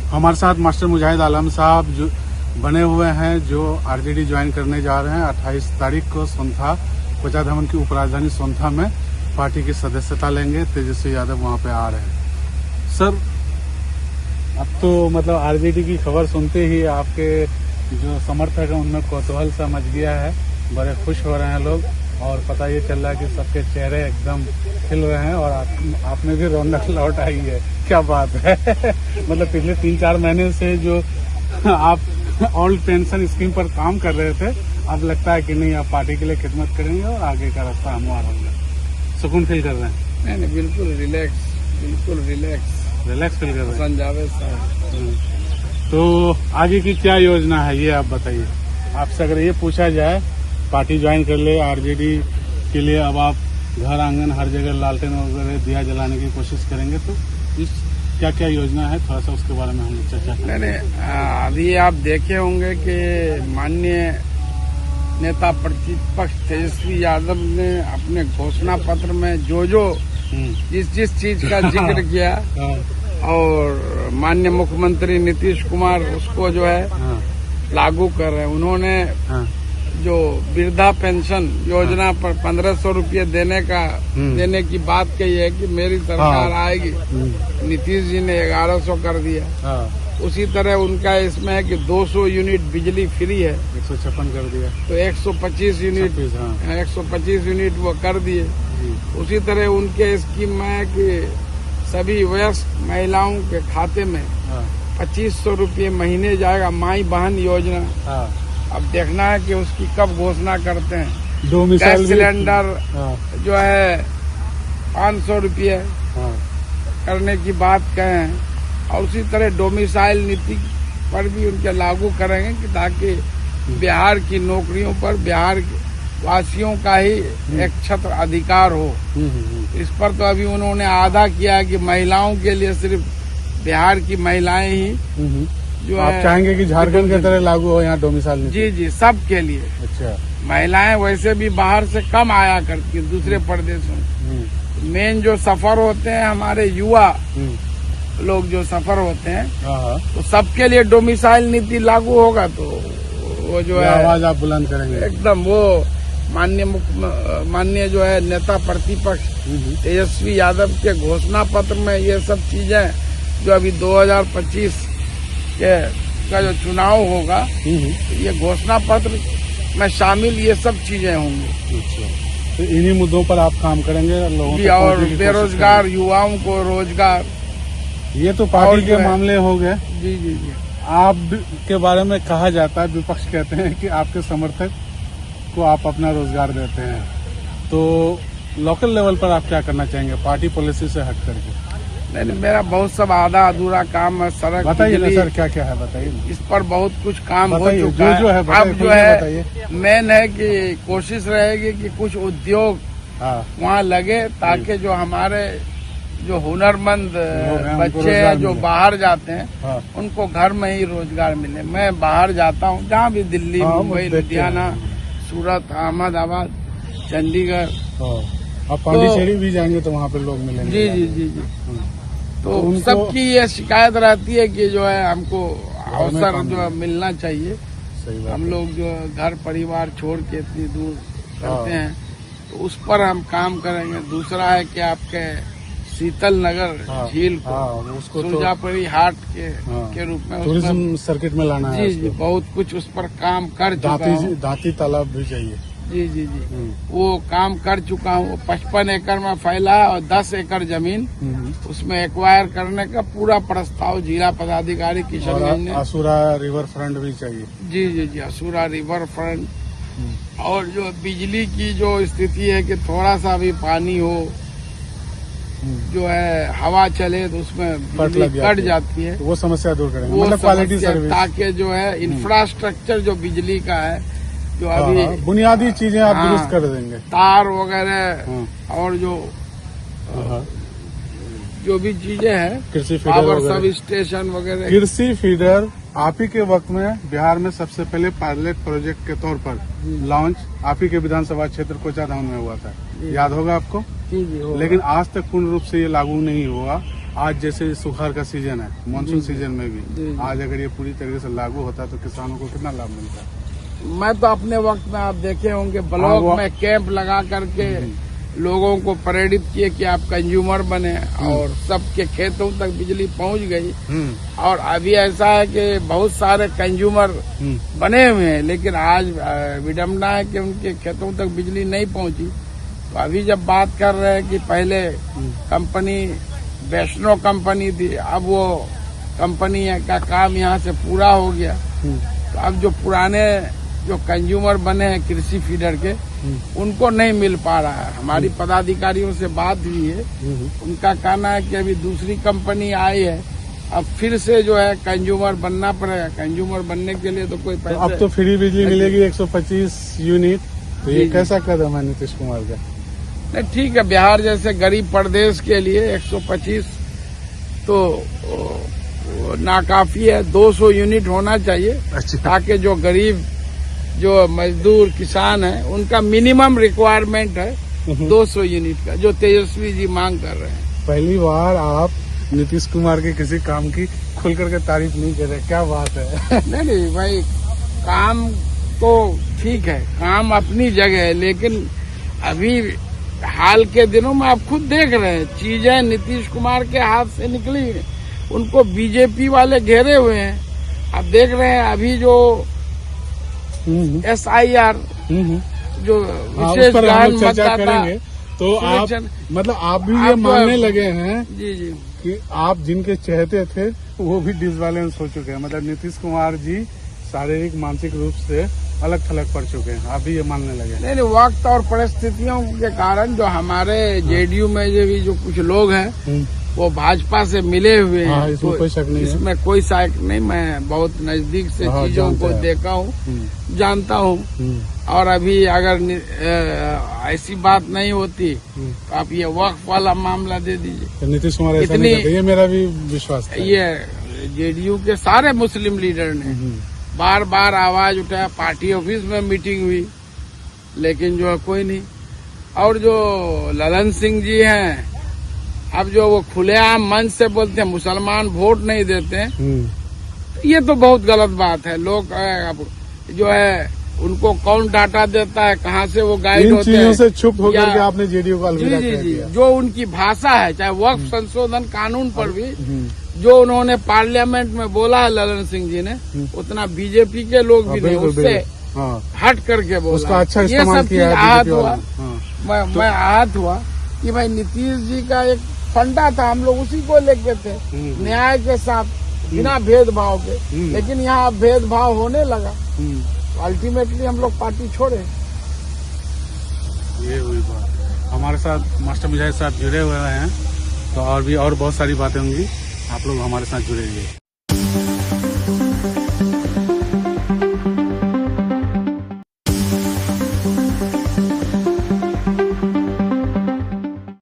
हमारे साथ मास्टर मुजाहिद आलम साहब जो बने हुए हैं, जो आरजेडी ज्वाइन करने जा रहे हैं 28 तारीख को सोनथा कोचा धमन की उपराजधानी सोनथा में पार्टी की सदस्यता लेंगे। तेजस्वी यादव वहां पे आ रहे हैं। सर, अब तो मतलब आरजेडी की खबर सुनते ही आपके जो समर्थक हैं उनमें कौतूहल सा मच गया है, बड़े खुश हो रहे हैं लोग और पता ये चल रहा है कि सबके चेहरे एकदम खिल रहे हैं और आप में भी रौनक लौट आई है। क्या बात है। मतलब पिछले 3-4 महीने से जो आप ओल्ड पेंशन स्कीम पर काम कर रहे थे, अब लगता है कि नहीं आप पार्टी के लिए खिदमत करेंगे और आगे का रास्ता हमवार होगा। सुकून फील कर रहे हैं? नहीं, बिल्कुल रिलैक्स फील कर रहे हैं। संजावेद साहब। तो आगे की क्या योजना है ये आप बताइए। आपसे अगर ये पूछा जाए पार्टी ज्वाइन कर ले आरजेडी के लिए, अब आप घर आंगन हर जगह लालटेन वगैरह दिया जलाने की कोशिश करेंगे, तो इस क्या क्या योजना है थोड़ा सा उसके बारे में हम चर्चा करें। नहीं, अभी आप देखे होंगे कि माननीय नेता प्रतिपक्ष तेजस्वी यादव ने अपने घोषणा पत्र में जो जिस चीज का जिक्र किया और माननीय मुख्यमंत्री नीतीश कुमार उसको जो है लागू कर रहे हैं। उन्होंने जो वृद्धा पेंशन योजना पर 1500 रुपये देने की बात कही है कि मेरी सरकार आएगी। नीतीश जी ने 1100 कर दिया। उसी तरह उनका इसमें है कि 200 यूनिट बिजली फ्री है, 156 कर दिया, तो 125 यूनिट वो कर दिए। उसी तरह उनके स्कीम में है कि सभी वयस्क महिलाओं के खाते में 2500 रुपये महीने जाएगा, माई बहन योजना। अब देखना है कि उसकी कब घोषणा करते हैं। गैस सिलेंडर जो है 500 रुपये करने की बात कहें और उसी तरह डोमिसाइल नीति पर भी उनके लागू करेंगे कि ताकि बिहार की नौकरियों पर बिहार वासियों का ही एक छत्र अधिकार हो। इस पर तो अभी उन्होंने आधा किया कि महिलाओं के लिए सिर्फ बिहार की महिलाएं ही जो आप चाहेंगे कि झारखंड की तरह लागू हो यहाँ डोमिसाइल नीति? जी, सब के लिए। अच्छा, महिलाएं वैसे भी बाहर से कम आया करती हैं दूसरे प्रदेशों में। मेन जो सफर होते हैं हमारे युवा लोग जो सफर होते हैं, तो सबके लिए डोमिसाइल नीति लागू होगा तो वो जो है आवाज आप बुलंद करेंगे एकदम। वो माननीय जो है नेता प्रतिपक्ष तेजस्वी यादव के घोषणा पत्र में ये सब चीजें जो अभी 2025 का जो चुनाव होगा, ये घोषणा पत्र में शामिल ये सब चीजें होंगी। तो इन्हीं मुद्दों पर आप काम करेंगे लोगों को, और बेरोजगार युवाओं को रोजगार। ये तो पार्टी के मामले हो गए। जी। आप के बारे में कहा जाता है, विपक्ष कहते हैं कि आपके समर्थक को आप अपना रोजगार देते हैं, तो लोकल लेवल पर आप क्या करना चाहेंगे पार्टी पॉलिसी से हट करके? नहीं, मेरा बहुत सब आधा अधूरा काम है। सड़क बताइए ना सर, क्या क्या है बताइए। इस पर बहुत कुछ काम हो चुका जो है अब जो है मेन है कि कोशिश रहेगी कि कुछ उद्योग वहाँ लगे ताकि जो हमारे जो हुनरमंद बच्चे हैं जो बाहर जाते हैं उनको घर में ही रोजगार मिले। मैं बाहर जाता हूँ जहाँ भी, दिल्ली, मुंबई, लुधियाना, सूरत, अहमदाबाद, चंडीगढ़, आप पांडिचेरी भी जाएंगे तो वहाँ पे लोग मिलेंगे। जी। तो सबकी ये शिकायत रहती है कि जो है हमको अवसर जो है मिलना चाहिए। हम लोग जो घर परिवार छोड़ के इतनी दूर करते हैं, तो उस पर हम काम करेंगे। दूसरा है कि आपके शीतल नगर झील को सुरजापुरी हाट के रूप में टूरिज्म सर्किट में लाना है। जी, बहुत कुछ उस पर काम कर चुका हूँ। दाती तालाब भी चाहिए। जी, वो काम कर चुका हूँ। 55 एकड़ में फैला है और 10 एकड़ जमीन उसमें एक्वायर करने का पूरा प्रस्ताव जिला पदाधिकारी किशनगंज ने। असुरा रिवर फ्रंट भी चाहिए। जी, असुरा रिवर फ्रंट। और जो बिजली की जो स्थिति है कि थोड़ा सा भी पानी हो, जो है हवा चले तो उसमें बिजली कट जाती है, वो समस्या दूर करेंगे। वो मतलब क्वालिटी सर्विस, ताकि जो है इंफ्रास्ट्रक्चर जो बिजली का है, जो अभी बुनियादी चीजें आप दुरुस्त कर देंगे, तार वगैरह और जो भी चीजें हैं, कृषि फीडर, पावर सब स्टेशन वगैरह। कृषि फीडर आप ही के वक्त में बिहार में सबसे पहले पायलट प्रोजेक्ट के तौर पर लॉन्च आप ही के विधानसभा क्षेत्र कोचाधाम में हुआ था, याद होगा आपको? जी, लेकिन आज तक पूर्ण रूप से ये लागू नहीं हुआ आज जैसे सुखाड़ का सीजन है, मानसून सीजन में भी आज अगर ये पूरी तरीके से लागू होता है तो किसानों को कितना लाभ मिलता है? मैं तो अपने वक्त में आप देखे होंगे ब्लॉक में कैंप लगा करके लोगों को प्रेरित किए कि आप कंज्यूमर बने और सबके खेतों तक बिजली पहुंच गई। और अभी ऐसा है कि बहुत सारे कंज्यूमर बने हुए हैं, लेकिन आज विडम्बना है कि उनके खेतों तक बिजली नहीं पहुंची। तो अभी जब बात कर रहे हैं कि पहले कंपनी वैष्णो कंपनी थी, अब वो कंपनी का काम यहाँ से पूरा हो गया, तो अब जो पुराने जो कंज्यूमर बने हैं कृषि फीडर के, उनको नहीं मिल पा रहा है। हमारी पदाधिकारियों से बात हुई है, उनका कहना है कि अभी दूसरी कंपनी आई है, अब फिर से जो है कंज्यूमर बनना पड़ेगा। कंज्यूमर बनने के लिए तो कोई पैसे तो अब तो फ्री बिजली मिलेगी 125 यूनिट, तो ये कैसा कदम है नीतीश कुमार का? नहीं, ठीक है, बिहार जैसे गरीब प्रदेश के लिए 125 तो नाकाफी है, 200 यूनिट होना चाहिए। अच्छा। ताकि जो गरीब जो मजदूर किसान है उनका मिनिमम रिक्वायरमेंट है 200 यूनिट का, जो तेजस्वी जी मांग कर रहे हैं। पहली बार आप नीतीश कुमार के किसी काम की खुल करके तारीफ नहीं कर रहे, क्या बात है? नहीं भाई, काम तो ठीक है, काम अपनी जगह है, लेकिन अभी हाल के दिनों में आप खुद देख रहे हैं चीजें नीतीश कुमार के हाथ से निकली हैं, उनको बीजेपी वाले घेरे हुए हैं। आप देख रहे हैं अभी जो SIR जो विशेष गहन मतदाता, तो आप मतलब आप भी ये मानने लगे हैं जी कि आप जिनके चाहते थे वो भी डिसबैलेंस हो चुके हैं, मतलब नीतीश कुमार जी शारीरिक मानसिक रूप से अलग थलग पड़ चुके हैं, आप भी ये मानने लगे? नहीं, वक्त और परिस्थितियों के कारण जो हमारे JDU में जो कुछ लोग हैं वो भाजपा से मिले हुए हैं, इसमें कोई शक नहीं है। इसमें कोई शक नहीं, मैं बहुत नजदीक से चीजों को देखा हूँ, जानता हूँ। और अभी अगर ऐसी बात नहीं होती तो आप ये वक्फ वाला मामला दे दीजिए। तो नीतीश कुमार ऐसा नहीं करते, ये मेरा भी विश्वास है। ये JDU के सारे मुस्लिम लीडर ने बार बार आवाज उठाया, पार्टी ऑफिस में मीटिंग हुई, लेकिन जो है कोई नहीं। और जो ललन सिंह जी हैं, अब जो वो खुलेआम मंच से बोलते हैं मुसलमान वोट नहीं देते हैं, ये तो बहुत गलत बात है। लोग अब जो है उनको कौन डाटा देता है, कहाँ से वो गाइड होते हैं, से चुप होकर के आपने JDU को अलविदा कर दिया। जो उनकी भाषा है, चाहे वक्फ संशोधन कानून पर भी जो उन्होंने पार्लियामेंट में बोला है ललन सिंह जी ने, उतना बीजेपी के लोग भी नहीं उससे हट करके बोला। उसका अच्छा ये सब चीज आहत हुआ, मैं आहत हुआ कि भाई नीतीश जी का एक फंडा था, हम लोग उसी को लेके थे, न्याय के साथ, बिना भेदभाव के। लेकिन यहाँ भेदभाव होने लगा, अल्टीमेटली हम लोग पार्टी छोड़े। ये हुई बात। हमारे साथ मास्टर मुजाहिद साहब जुड़े हुए हैं, तो और भी और बहुत सारी बातें होंगी, आप लोग हमारे साथ जुड़े रहिए।